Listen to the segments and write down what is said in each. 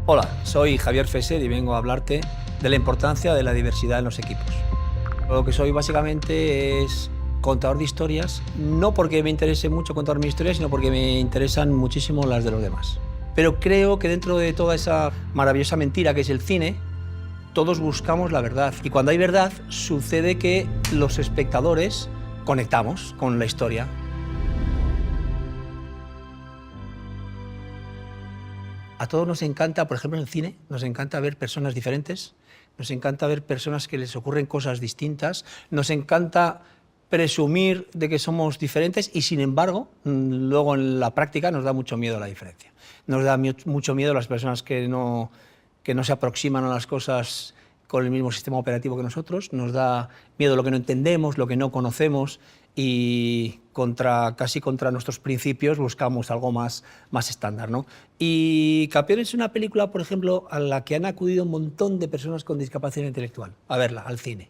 Hola, soy Javier Fesser y vengo a hablarte de la importancia de la diversidad en los equipos. Lo que soy básicamente es contador de historias, no porque me interese mucho contar mis historias, sino porque me interesan muchísimo las de los demás. Pero creo que dentro de toda esa maravillosa mentira que es el cine, todos buscamos la verdad. Y cuando hay verdad, sucede que los espectadores conectamos con la historia. A todos nos encanta, por ejemplo, en el cine, nos encanta ver personas diferentes, nos encanta ver personas que les ocurren cosas distintas, nos encanta presumir de que somos diferentes y, sin embargo, luego en la práctica nos da mucho miedo la diferencia. Nos da mucho miedo las personas que no se aproximan a las cosas con el mismo sistema operativo que nosotros, nos da miedo lo que no entendemos, lo que no conocemos, y casi contra nuestros principios buscamos algo más estándar, ¿no? Y Campeones es una película, por ejemplo, a la que han acudido un montón de personas con discapacidad intelectual a verla, al cine.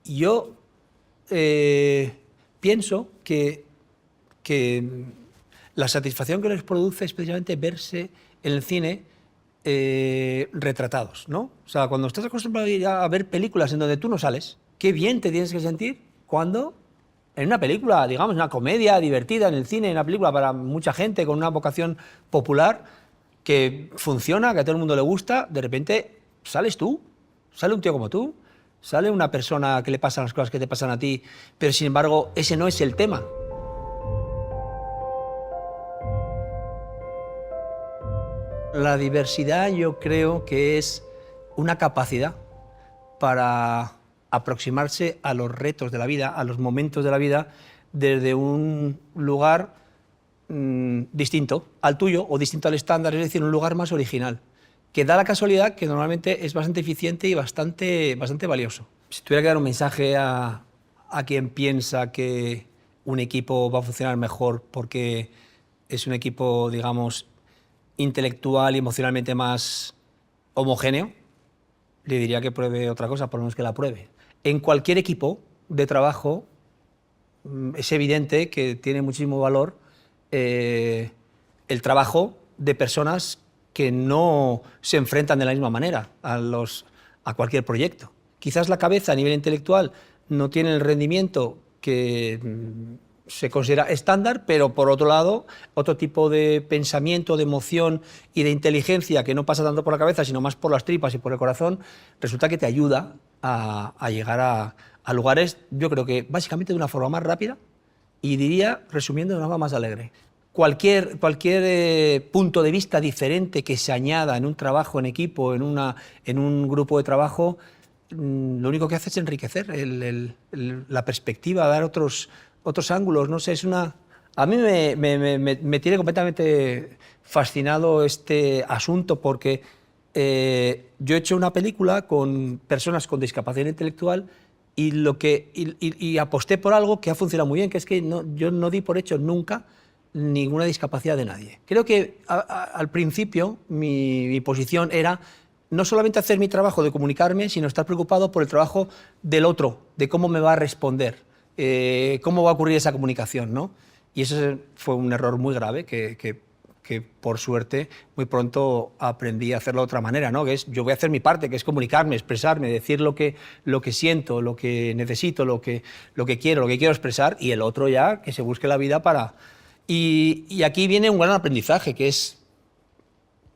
Y yo pienso que la satisfacción que les produce es precisamente verse en el cine retratados, ¿no? O sea, cuando estás acostumbrado a ir a ver películas en donde tú no sales, qué bien te tienes que sentir cuando en una película, digamos, una comedia divertida en el cine, una película para mucha gente con una vocación popular que funciona, que a todo el mundo le gusta, de repente sales tú, sale un tío como tú, sale una persona que le pasan las cosas que te pasan a ti, pero sin embargo ese no es el tema. La diversidad yo creo que es una capacidad para aproximarse a los retos de la vida, a los momentos de la vida, desde un lugar distinto al tuyo o distinto al estándar, es decir, un lugar más original, que da la casualidad que normalmente es bastante eficiente y bastante valioso. Si tuviera que dar un mensaje a quien piensa que un equipo va a funcionar mejor porque es un equipo, digamos, intelectual y emocionalmente más homogéneo, le diría que pruebe otra cosa, por lo menos que la pruebe. En cualquier equipo de trabajo es evidente que tiene muchísimo valor el trabajo de personas que no se enfrentan de la misma manera a cualquier proyecto. Quizás la cabeza a nivel intelectual no tiene el rendimiento que se considera estándar, pero por otro lado, otro tipo de pensamiento, de emoción y de inteligencia que no pasa tanto por la cabeza, sino más por las tripas y por el corazón, resulta que te ayuda a llegar a lugares, yo creo que básicamente de una forma más rápida y diría, resumiendo, de una forma más alegre. Cualquier punto de vista diferente que se añada en un trabajo en equipo, en un grupo de trabajo, lo único que hace es enriquecer la perspectiva, dar otros ángulos. No sé, a mí me tiene completamente fascinado este asunto porque yo he hecho una película con personas con discapacidad intelectual y aposté por algo que ha funcionado muy bien, que es que yo no di por hecho nunca ninguna discapacidad de nadie. Creo que al principio mi posición era no solamente hacer mi trabajo de comunicarme, sino estar preocupado por el trabajo del otro, de cómo me va a responder, cómo va a ocurrir esa comunicación, ¿no? Y eso fue un error muy grave que por suerte muy pronto aprendí a hacerlo de otra manera, ¿no? Que es, yo voy a hacer mi parte, que es comunicarme, expresarme, decir lo que siento, lo que necesito, lo que quiero expresar, y el otro ya que se busque la vida para... Y aquí viene un gran aprendizaje, que es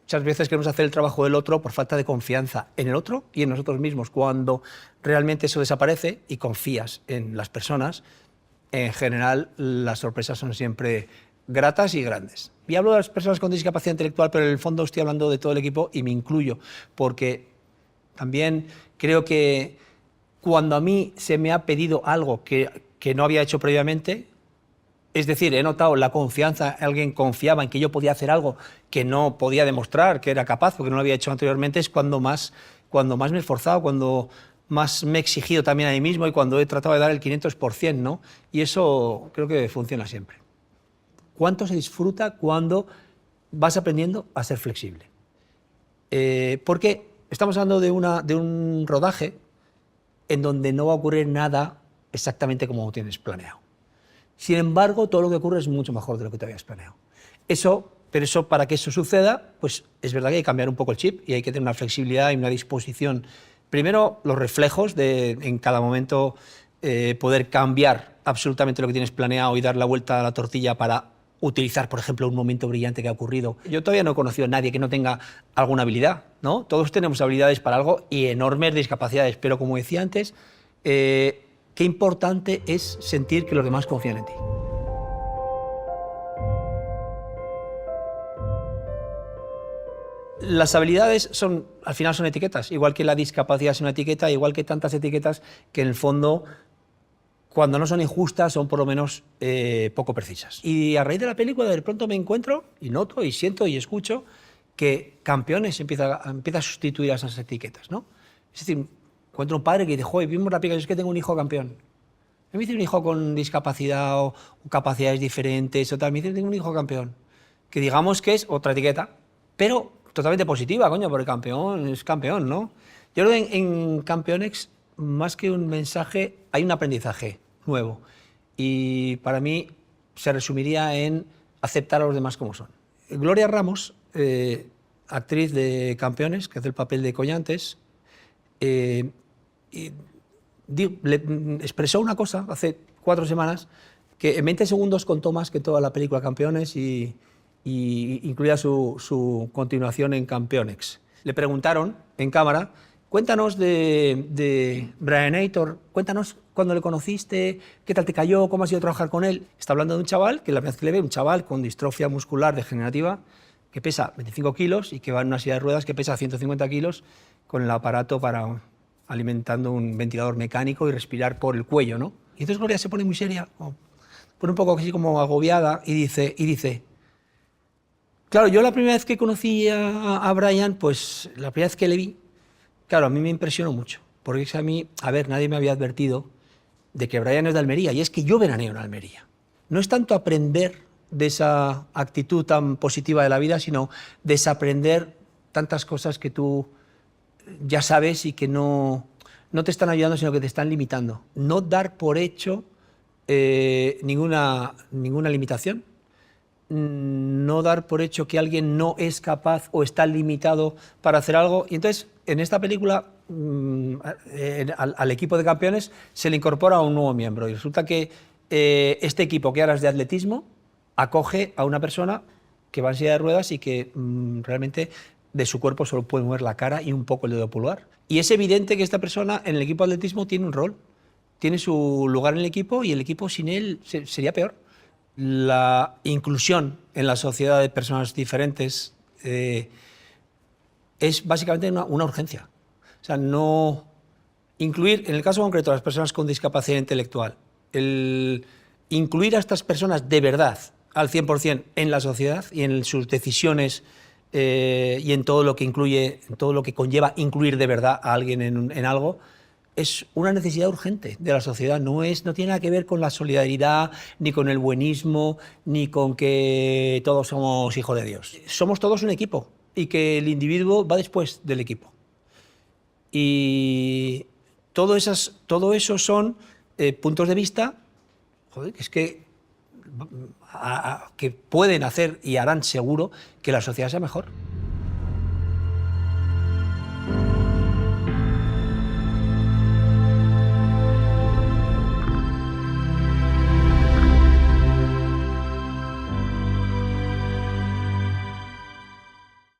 muchas veces queremos hacer el trabajo del otro por falta de confianza en el otro y en nosotros mismos. Cuando realmente eso desaparece y confías en las personas, en general las sorpresas son siempre gratas y grandes. Y hablo de las personas con discapacidad intelectual, pero en el fondo estoy hablando de todo el equipo y me incluyo, porque también creo que cuando a mí se me ha pedido algo que no había hecho previamente, es decir, he notado la confianza, alguien confiaba en que yo podía hacer algo que no podía demostrar que era capaz porque no lo había hecho anteriormente, es cuando más me he esforzado, cuando más me he exigido también a mí mismo y cuando he tratado de dar el 500%, ¿no? Y eso creo que funciona siempre. ¿Cuánto se disfruta cuando vas aprendiendo a ser flexible? Porque estamos hablando de un rodaje en donde no va a ocurrir nada exactamente como lo tienes planeado. Sin embargo, todo lo que ocurre es mucho mejor de lo que te habías planeado. Eso Pero eso, para que eso suceda, pues es verdad que hay que cambiar un poco el chip y hay que tener una flexibilidad y una disposición. Primero, los reflejos de en cada momento poder cambiar absolutamente lo que tienes planeado y dar la vuelta a la tortilla para utilizar, por ejemplo, un momento brillante que ha ocurrido. Yo todavía no he conocido a nadie que no tenga alguna habilidad, ¿no? Todos tenemos habilidades para algo y enormes discapacidades, pero como decía antes, qué importante es sentir que los demás confían en ti. Las habilidades al final son etiquetas, igual que la discapacidad es una etiqueta, igual que tantas etiquetas que en el fondo, cuando no son injustas, son por lo menos poco precisas. Y a raíz de la película, de pronto me encuentro y noto y siento y escucho que Campeones empieza a sustituir a esas etiquetas, ¿no? Es decir, encuentro un padre que dice, joder, vimos la película, es que tengo un hijo campeón. Me dice un hijo con discapacidad o capacidades diferentes o tal, me dice, tengo un hijo campeón. Que digamos que es otra etiqueta, pero totalmente positiva, coño, porque campeón es campeón, ¿no? Yo creo que en Campeonex, más que un mensaje, hay un aprendizaje nuevo. Y para mí se resumiría en aceptar a los demás como son. Gloria Ramos, actriz de Campeones, que hace el papel de Collantes, le expresó una cosa hace 4 semanas que en 20 segundos contó más que toda la película Campeones y incluida su continuación en Campeonex. Le preguntaron en cámara, cuéntanos de Brian Aitor, cuéntanos cuándo le conociste, qué tal te cayó, cómo ha sido trabajar con él. Está hablando de un chaval, que la verdad que le ve, un chaval con distrofia muscular degenerativa, que pesa 25 kilos y que va en una silla de ruedas que pesa 150 kilos con el aparato para alimentando un ventilador mecánico y respirar por el cuello, ¿no? Y entonces Gloria se pone muy seria, pone un poco así como agobiada y dice, claro, yo la primera vez que conocí a Brian, pues la primera vez que le vi, claro, a mí me impresionó mucho, porque a mí, nadie me había advertido de que Brian es de Almería, y es que yo veraneo en Almería. No es tanto aprender de esa actitud tan positiva de la vida, sino desaprender tantas cosas que tú ya sabes y que no te están ayudando, sino que te están limitando. No dar por hecho ninguna limitación, no dar por hecho que alguien no es capaz o está limitado para hacer algo. Y entonces, en esta película, al equipo de Campeones se le incorpora un nuevo miembro. Y resulta que este equipo, que ahora es de atletismo, acoge a una persona que va en silla de ruedas y que realmente de su cuerpo solo puede mover la cara y un poco el dedo pulgar. Y es evidente que esta persona en el equipo de atletismo tiene un rol, tiene su lugar en el equipo y el equipo sin él sería peor. La inclusión en la sociedad de personas diferentes es básicamente una urgencia. O sea, no incluir, en el caso concreto, a las personas con discapacidad intelectual, el incluir a estas personas de verdad al 100% en la sociedad y en sus decisiones y en todo lo que incluye, en todo lo que conlleva incluir de verdad a alguien en algo, es una necesidad urgente de la sociedad. No tiene nada que ver con la solidaridad, ni con el buenismo, ni con que todos somos hijos de Dios. Somos todos un equipo y que el individuo va después del equipo. Y todo eso son puntos de vista, joder, que pueden hacer y harán seguro que la sociedad sea mejor.